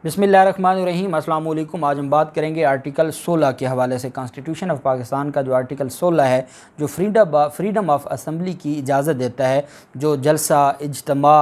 बिस्मिल्लाहिर्रहमानिर्रहीम। अस्सलाम वालेकुम। आज हम बात करेंगे आर्टिकल 16 के हवाले से। कॉन्स्टिट्यूशन ऑफ पाकिस्तान का जो आर्टिकल 16 है, जो फ्रीडम ऑफ असम्बली की इजाज़त देता है, जो जलसा, इज्तिमा,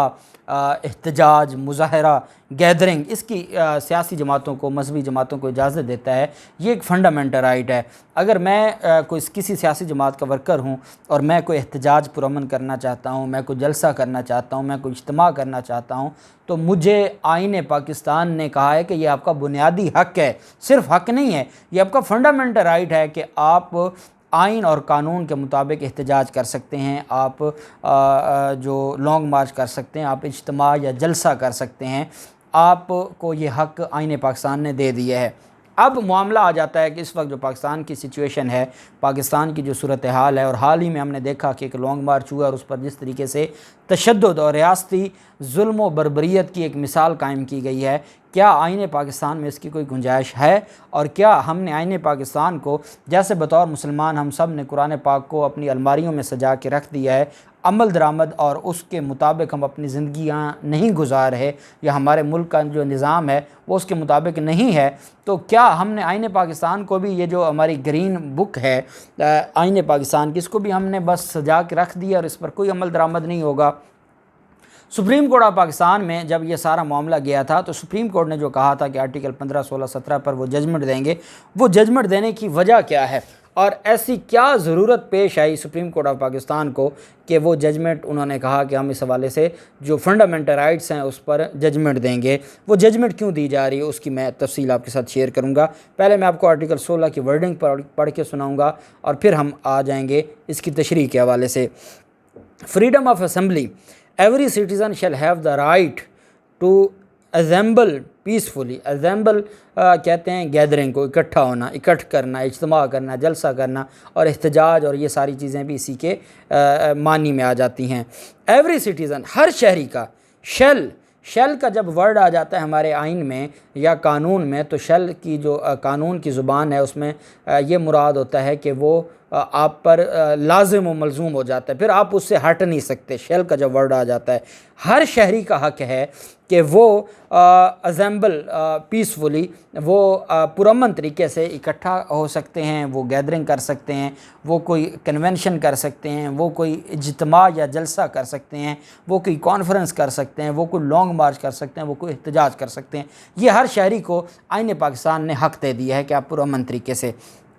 एहतजाज, मुज़ाहरा, गैदरिंग, इसकी सियासी जमातों को, मजहबी जमातों को इजाज़त देता है। ये एक फ़ंडामेंटल राइट है। अगर मैं कोई किसी सियासी जमात का वर्कर हूँ और मैं कोई एहतजाज पुरअमन करना चाहता हूँ, मैं कोई जलसा करना चाहता हूँ, मैं कोई इज्तिमा करना चाहता हूँ, तो मुझे आईन पाकिस्तान ने कहा है कि ये आपका बुनियादी हक़ है। सिर्फ हक़ नहीं है, ये आपका फ़ंडामेंटल राइट है कि आप आइन और कानून के मुताबिक एहतजाज कर सकते हैं, आप जो लॉन्ग मार्च कर सकते हैं, आप इज्तिमा या जलसा कर सकते हैं। आपको ये हक़ आईन पाकिस्तान ने दे दिया है। अब मामला आ जाता है कि इस वक्त जो पाकिस्तान की सिचुएशन है, पाकिस्तान की जो सूरत हाल है, और हाल ही में हमने देखा कि एक लॉन्ग मार्च हुआ और उस पर जिस तरीके से तशद्दुद और रियासती जुल्म व बर्बरियत की एक मिसाल कायम की गई है, क्या आईन पाकिस्तान में इसकी कोई गुंजाइश है? और क्या हमने आईन पाकिस्तान को, जैसे बतौर मुसलमान हम सब ने कुरान पाक को अपनी अलमारियों में सजा के रख दिया है, अमल दरामद और उसके मुताबिक हम अपनी ज़िंदगियाँ नहीं गुजार रहे, या हमारे मुल्क का जो निज़ाम है वो उसके मुताबिक नहीं है, तो क्या हमने आईन पाकिस्तान को भी, ये जो हमारी ग्रीन बुक है आईन पाकिस्तान की, इसको भी हमने बस सजा के रख दिया और इस पर कोई अमल दरामद नहीं होगा? सुप्रीम कोर्ट ऑफ पाकिस्तान में जब ये सारा मामला गया था, तो सुप्रीम कोर्ट ने जो कहा था कि आर्टिकल 15, 16, 17 पर वो जजमेंट देंगे, वो जजमेंट देने की वजह क्या है और ऐसी क्या ज़रूरत पेश आई सुप्रीम कोर्ट ऑफ पाकिस्तान को कि वो जजमेंट, उन्होंने कहा कि हम इस हवाले से जो फंडामेंटल राइट्स हैं उस पर जजमेंट देंगे। वो जजमेंट क्यों दी जा रही है उसकी मैं तफसील आपके साथ शेयर करूँगा। पहले मैं आपको आर्टिकल 16 की वर्डिंग पढ़ के सुनाऊँगा और फिर हम आ जाएंगे इसकी तशरीह के हवाले से। Freedom of assembly, every citizen shall have the right to assemble peacefully. Assemble कहते हैं गैदरिंग को, इकट्ठा होना, इकट्ठ करना, इज्तिमा करना, जलसा करना, और एहतजाज और ये सारी चीज़ें भी इसी के मानी में आ जाती हैं। एवरी सिटीज़न, हर शहरी का, शेल का जब वर्ड आ जाता है हमारे आइन में या कानून में, तो शेल की जो कानून की ज़ुबान है उसमें ये मुराद होता है कि वो आप पर लाजिम व मलजूम हो जाता है, फिर आप उससे हट नहीं सकते। शेल का जब वर्ड आ जाता है, हर शहरी का हक़ है कि वो असेंबल पीसफुली, वो पुरअमन तरीके से इकट्ठा हो सकते हैं, वो गैदरिंग कर सकते हैं, वो कोई कन्वेंशन कर सकते हैं, वो कोई इज्तिमा या जलसा कर सकते हैं, वो कोई कॉन्फ्रेंस कर सकते हैं, वो कोई लॉन्ग मार्च कर सकते हैं, वो कोई एहतजाज कर सकते हैं। ये हर शहरी को आईन पाकिस्तान ने हक़ दे दिया है कि आप पुरअमन तरीके से।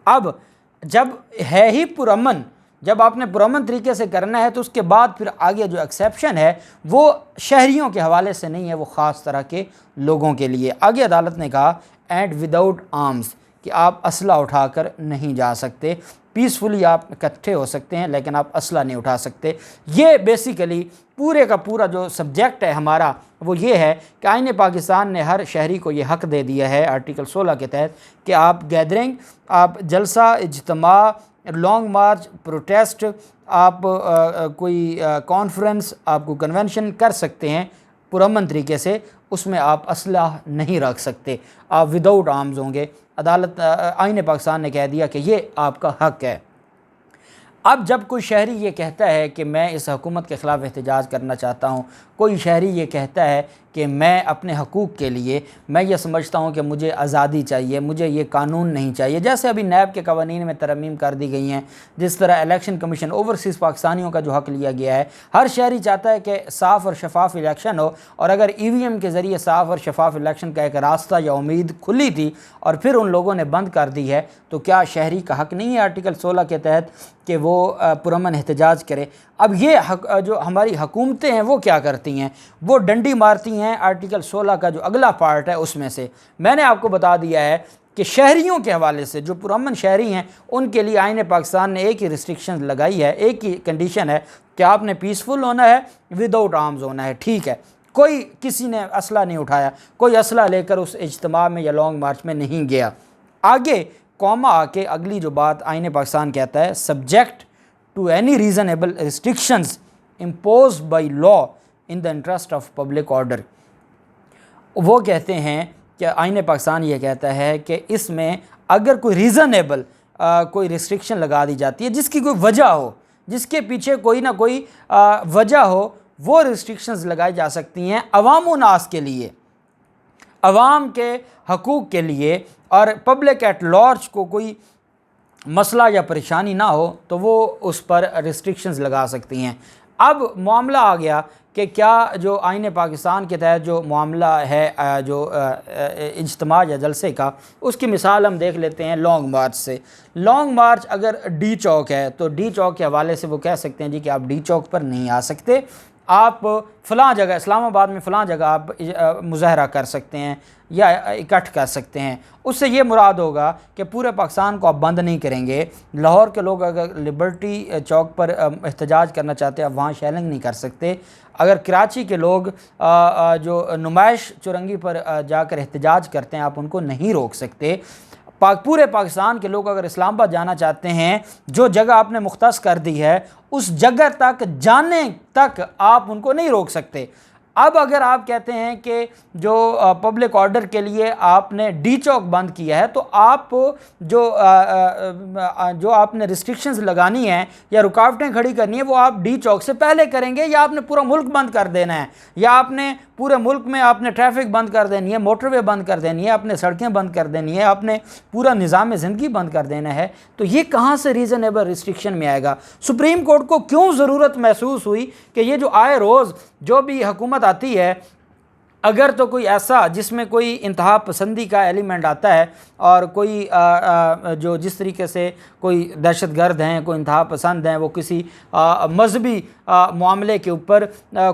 अब जब है ही पुरअमन, जब आपने पुरअमन तरीके से करना है, तो उसके बाद फिर आगे जो एक्सेप्शन है वो शहरियों के हवाले से नहीं है, वो ख़ास तरह के लोगों के लिए। आगे अदालत ने कहा एंड विदाउट आर्म्स, कि आप असला उठाकर नहीं जा सकते, पीसफुली आप इकट्ठे हो सकते हैं लेकिन आप असला नहीं उठा सकते। ये बेसिकली पूरे का पूरा जो सब्जेक्ट है हमारा वो ये है कि आईन पाकिस्तान ने हर शहरी को ये हक़ दे दिया है आर्टिकल 16 के तहत कि आप गैदरिंग, आप जलसा, इज्तिमा, लॉन्ग मार्च, प्रोटेस्ट, आप कोई कॉन्फ्रेंस, आपको कन्वेंशन कर सकते हैं पुरअमन तरीके से, उसमें आप असला नहीं रख सकते, आप विदाउट आर्म्स होंगे। अदालत, आईन पाकिस्तान ने कह दिया कि ये आपका हक़ है। अब जब कोई शहरी ये कहता है कि मैं इस हुकूमत के ख़िलाफ़ एहतजाज करना चाहता हूँ, कोई शहरी ये कहता है कि मैं अपने हकूक़ के लिए, मैं ये समझता हूँ कि मुझे आज़ादी चाहिए, मुझे ये कानून नहीं चाहिए, जैसे अभी नैब के कवानीन में तरमीम कर दी गई हैं, जिस तरह इलेक्शन कमीशन, ओवरसीज़ पाकिस्तानियों का जो हक़ लिया गया है, हर शहरी चाहता है कि साफ़ और शफाफ इलेक्शन हो, और अगर EVM के ज़रिए साफ़ और शफाफ इलेक्शन का एक रास्ता या उम्मीद खुली थी और फिर उन लोगों ने बंद कर दी है, तो क्या शहरी का हक़ नहीं है आर्टिकल 16 के तहत कि वो पुरअमन एहतजाज करे? अब ये जो हमारी हुकूमतें हैं वो क्या करती हैं, वो डंडी मारती हैं आर्टिकल 16 का जो अगला पार्ट है उसमें से। मैंने आपको बता दिया है कि शहरियों के हवाले से जो पुरअमन शहरी हैं उनके लिए आईन पाकिस्तान ने एक ही रिस्ट्रिक्शन लगाई है, एक ही कंडीशन है कि आपने पीसफुल होना है, विदाउट आर्म्स होना है। ठीक है, कोई किसी ने असला नहीं उठाया, कोई असला लेकर उस इज्तिमा में या लॉन्ग मार्च में नहीं गया। आगे कॉमा आके अगली जो बात आईन पाकिस्तान कहता है, subject to any reasonable restrictions impose by law in the interest of public order. वो कहते हैं कि आईन पाकिस्तान ये कहता है कि इसमें अगर कोई रीज़नेबल कोई रिस्ट्रिक्शन लगा दी जाती है, जिसकी कोई वजह हो, जिसके पीछे कोई ना कोई वजह हो, वो रिस्ट्रिक्शंस लगाई जा सकती हैं अवाम व नास के लिए। अवाम के हकूक़ के लिए और पब्लिक एट लार्ज को कोई मसला या परेशानी ना हो तो वो उस पर रिस्ट्रिक्शंस लगा सकती हैं। अब मामला आ गया कि क्या जो आईन पाकिस्तान के तहत जो मामला है जो इज्तिमा या जलसे का, उसकी मिसाल हम देख लेते हैं लॉन्ग मार्च से। लॉन्ग मार्च अगर डी चौक है तो डी चौक के हवाले से वो कह सकते हैं जी कि आप डी चौक पर नहीं आ सकते, आप फ़लाँ जगह इस्लामाबाद में फ़लाँ जगह आप मुज़ाहरा कर सकते हैं या इकट्ठ कर सकते हैं। उससे ये मुराद होगा कि पूरे पाकिस्तान को आप बंद नहीं करेंगे। लाहौर के लोग अगर लिबर्टी चौक पर एहतजाज करना चाहते हैं, आप वहाँ शैलिंग नहीं कर सकते। अगर कराची के लोग जो नुमाइश चुरंगी पर जाकर एहतजाज करते हैं, आप उनको नहीं रोक सकते। पूरे पाकिस्तान के लोग अगर इस्लामाबाद जाना चाहते हैं, जो जगह आपने मुख्तस कर दी है उस जगह तक जाने तक आप उनको नहीं रोक सकते। अब अगर आप कहते हैं कि जो पब्लिक ऑर्डर के लिए आपने डी चौक बंद किया है, तो आप जो आपने रिस्ट्रिक्शंस लगानी है या रुकावटें खड़ी करनी है वो आप डी चौक से पहले करेंगे, या आपने पूरा मुल्क बंद कर देना है, या आपने पूरे मुल्क में आपने ट्रैफिक बंद कर देनी है, मोटरवे बंद कर देनी है, आपने सड़कें बंद कर देनी है, आपने पूरा निज़ाम ज़िंदगी बंद कर देना है। तो ये कहाँ से रीज़नेबल रिस्ट्रिक्शन में आएगा? सुप्रीम कोर्ट को क्यों ज़रूरत महसूस हुई कि ये जो आए रोज़ जो भी हुकूमत आती है, अगर तो कोई ऐसा जिसमें कोई इंतहा पसंदी का एलिमेंट आता है और कोई जो जिस तरीके से कोई दहशत गर्द हैं, कोई इंतहा पसंद हैं, वो किसी मजहबी मामले के ऊपर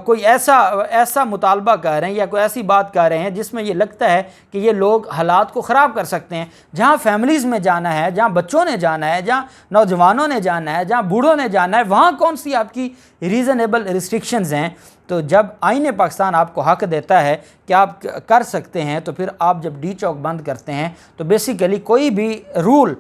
कोई ऐसा मुतालबा कर रहे हैं या कोई ऐसी बात कर रहे हैं जिसमें ये लगता है कि ये लोग हालात को ख़राब कर सकते हैं, जहाँ फैमिलीज़ में जाना है, जहाँ बच्चों ने जाना है, जहाँ नौजवानों ने जाना है, जहाँ बूढ़ों ने जाना है, वहाँ कौन सी आपकी रीज़नेबल रिस्ट्रिक्शंस हैं? तो जब आईन पाकिस्तान आपको हक देता है कि आप कर सकते हैं, तो फिर आप जब डी चौक बंद करते हैं तो बेसिकली कोई भी रूल,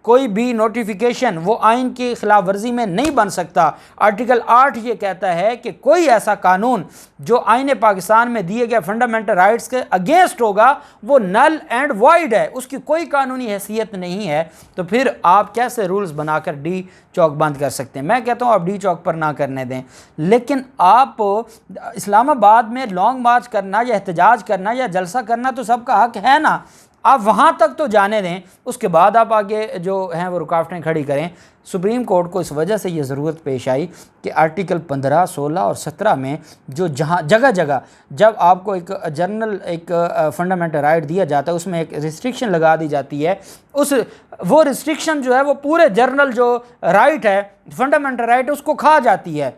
कोई भी नोटिफिकेशन वो आइन की खिलाफ वर्जी में नहीं बन सकता। आर्टिकल 8 ये कहता है कि कोई ऐसा कानून जो आइन पाकिस्तान में दिए गए फंडामेंटल राइट्स के अगेंस्ट होगा वो नल एंड वॉइड है, उसकी कोई कानूनी हैसियत नहीं है। तो फिर आप कैसे रूल्स बनाकर डी चौक बंद कर सकते हैं? मैं कहता हूँ आप डी चौक पर ना करने दें, लेकिन आप इस्लामाबाद में लॉन्ग मार्च करना या एहतजाज करना या जलसा करना तो सबका हक है ना, आप वहाँ तक तो जाने दें, उसके बाद आप आगे जो हैं वो रुकावटें खड़ी करें। सुप्रीम कोर्ट को इस वजह से ये ज़रूरत पेश आई कि आर्टिकल 15, 16 और 17 में जो जहाँ जगह जगह जब आपको एक जनरल एक फंडामेंटल राइट दिया जाता है, उसमें एक रिस्ट्रिक्शन लगा दी जाती है, वो रिस्ट्रिक्शन जो है वो पूरे जनरल जो राइट है, फंडामेंटल राइट, उसको खा जाती है,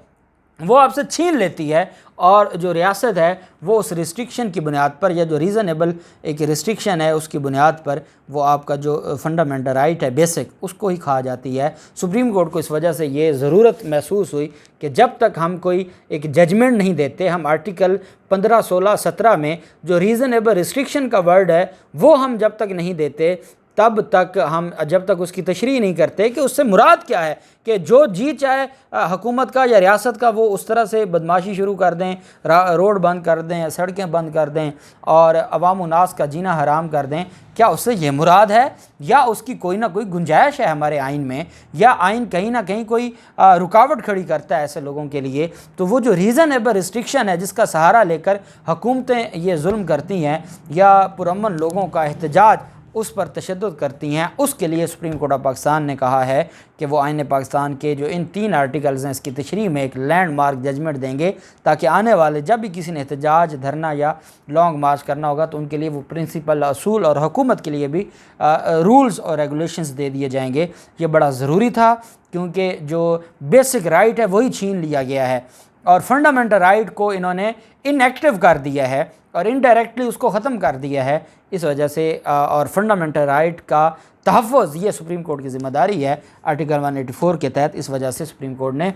वो आपसे छीन लेती है। और जो रियासत है वो उस रिस्ट्रिक्शन की बुनियाद पर, या जो रीज़नेबल एक रिस्ट्रिक्शन है उसकी बुनियाद पर, वो आपका जो फंडामेंटल राइट है बेसिक, उसको ही खा जाती है। सुप्रीम कोर्ट को इस वजह से ये ज़रूरत महसूस हुई कि जब तक हम कोई एक जजमेंट नहीं देते, हम आर्टिकल 15, 16, 17 में जो रीज़नेबल रिस्ट्रिक्शन का वर्ड है वो हम जब तक नहीं देते, तब तक हम जब तक उसकी तशरीह नहीं करते कि उससे मुराद क्या है, कि जो जी चाहे हुकूमत का या रियासत का वो उस तरह से बदमाशी शुरू कर दें, रोड बंद कर दें, सड़कें बंद कर दें और अवाम उन्नास का जीना हराम कर दें, क्या उससे ये मुराद है? या उसकी कोई ना कोई गुंजाइश है हमारे आइन में, या आइन कहीं ना कहीं कोई रुकावट खड़ी करता है ऐसे लोगों के लिए? तो वो जो रीज़नेबल रिस्ट्रिक्शन है जिसका सहारा लेकर हुकूमतें ये जुल्म करती हैं या पुरअमन लोगों का एहतजाज उस पर तशद्दुद करती हैं, उसके लिए सुप्रीम कोर्ट ऑफ पाकिस्तान ने कहा है कि वो आईन पाकिस्तान के जो इन 3 आर्टिकल्स हैं इसकी तशरीह में एक लैंडमार्क जजमेंट देंगे, ताकि आने वाले जब भी किसी ने एहतजाज, धरना या लॉन्ग मार्च करना होगा तो उनके लिए वो प्रिंसिपल, असूल और हुकूमत के लिए भी रूल्स और रेगुलेशंस दे दिए जाएंगे। ये बड़ा ज़रूरी था क्योंकि जो बेसिक राइट है वही छीन लिया गया है और फंडामेंटल राइट को इन्होंने इनएक्टिव कर दिया है और इनडायरेक्टली उसको ख़त्म कर दिया है। इस वजह से और फंडामेंटल राइट का तहफ़्फ़ुज़ ये सुप्रीम कोर्ट की ज़िम्मेदारी है आर्टिकल 184 के तहत। इस वजह से सुप्रीम कोर्ट ने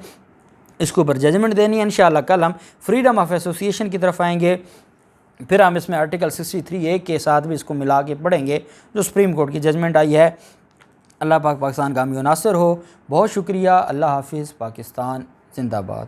इसके ऊपर जजमेंट देनी है। इंशाअल्लाह कल हम फ्रीडम ऑफ एसोसिएशन की तरफ आएंगे, फिर हम इसमें आर्टिकल 63A के साथ भी इसको मिला के पढ़ेंगे जो सुप्रीम कोर्ट की जजमेंट आई है। अल्लाह पाक पाकिस्तान का हामी नासिर हो। बहुत शुक्रिया। अल्लाह हाफिज़। पाकिस्तान जिंदाबाद।